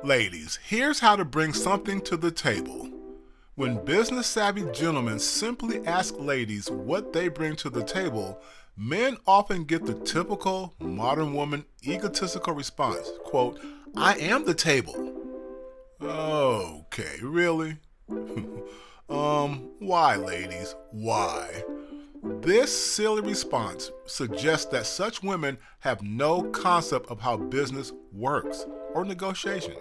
Ladies, here's how to bring something to the table. When business-savvy gentlemen simply ask ladies what they bring to the table, men often get the typical modern woman egotistical response, quote, "I am the table." Okay, really? Why, ladies? Why? This silly response suggests that such women have no concept of how business works or negotiation.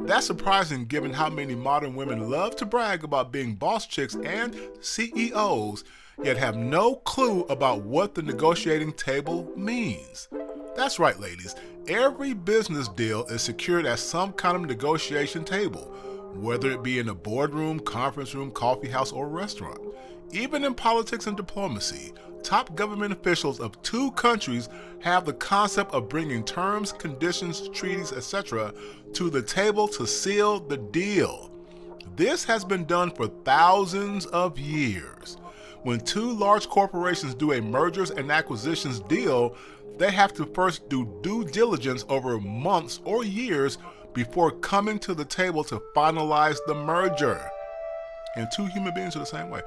That's surprising given how many modern women love to brag about being boss chicks and CEOs, yet have no clue about what the negotiating table means. That's right, ladies. Every business deal is secured at some kind of negotiation table, whether it be in a boardroom, conference room, coffee house, or restaurant. Even in politics and diplomacy, top government officials of two countries have the concept of bringing terms, conditions, treaties, etc. to the table to seal the deal. This has been done for thousands of years. When two large corporations do a mergers and acquisitions deal, they have to first do due diligence over months or years before coming to the table to finalize the merger. And two human beings are the same way.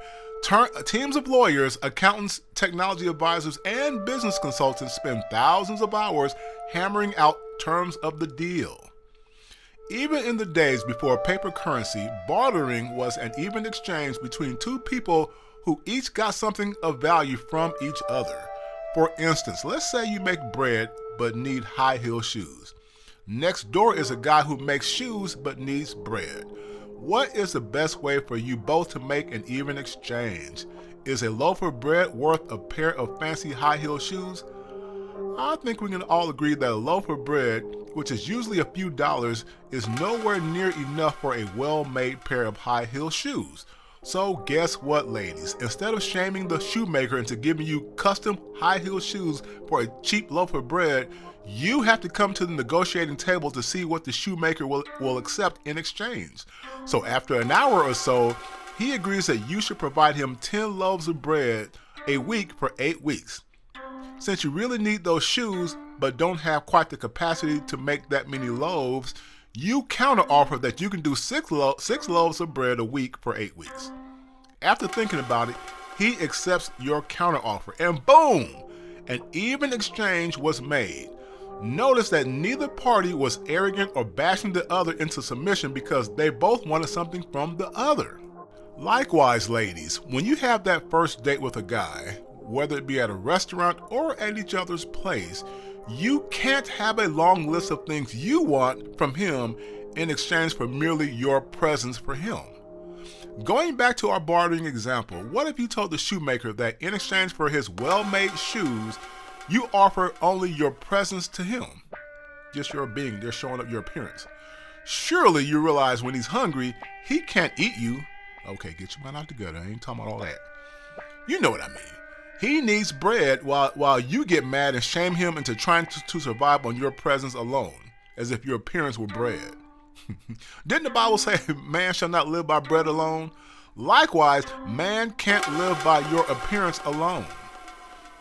Teams of lawyers, accountants, technology advisors, and business consultants spend thousands of hours hammering out terms of the deal. Even in the days before paper currency, bartering was an even exchange between two people who each got something of value from each other. For instance, let's say you make bread but need high-heel shoes. Next door is a guy who makes shoes but needs bread. What is the best way for you both to make an even exchange? Is a loaf of bread worth a pair of fancy high-heel shoes? I think we can all agree that a loaf of bread, which is usually a few dollars, is nowhere near enough for a well-made pair of high-heel shoes. So guess what, ladies? Instead of shaming the shoemaker into giving you custom high-heel shoes for a cheap loaf of bread, you have to come to the negotiating table to see what the shoemaker will accept in exchange. So after an hour or so, he agrees that you should provide him 10 loaves of bread a week for 8 weeks. Since you really need those shoes, but don't have quite the capacity to make that many loaves, you counteroffer that you can do six loaves of bread a week for 8 weeks. After thinking about it, he accepts your counteroffer, and boom, an even exchange was made. Notice that neither party was arrogant or bashing the other into submission because they both wanted something from the other. Likewise, ladies, when you have that first date with a guy, whether it be at a restaurant or at each other's place, you can't have a long list of things you want from him in exchange for merely your presence for him. Going back to our bartering example, what if you told the shoemaker that in exchange for his well-made shoes, you offer only your presence to him? Just your being, just showing up your appearance. Surely you realize when he's hungry, he can't eat you. Okay, get your mind out the gutter. I ain't talking about all that. You know what I mean. He needs bread while you get mad and shame him into trying to survive on your presence alone, as if your appearance were bread. Didn't the Bible say man shall not live by bread alone? Likewise, man can't live by your appearance alone.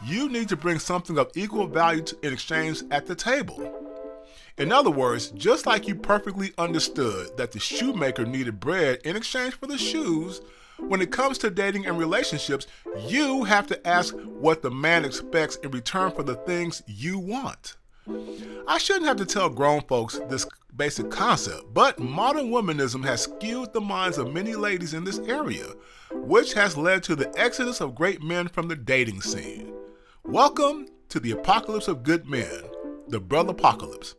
You need to bring something of equal value in exchange at the table. In other words, just like you perfectly understood that the shoemaker needed bread in exchange for the shoes, when it comes to dating and relationships, you have to ask what the man expects in return for the things you want. I shouldn't have to tell grown folks this basic concept, but modern womanism has skewed the minds of many ladies in this area, which has led to the exodus of great men from the dating scene. Welcome to the apocalypse of good men, the brother apocalypse.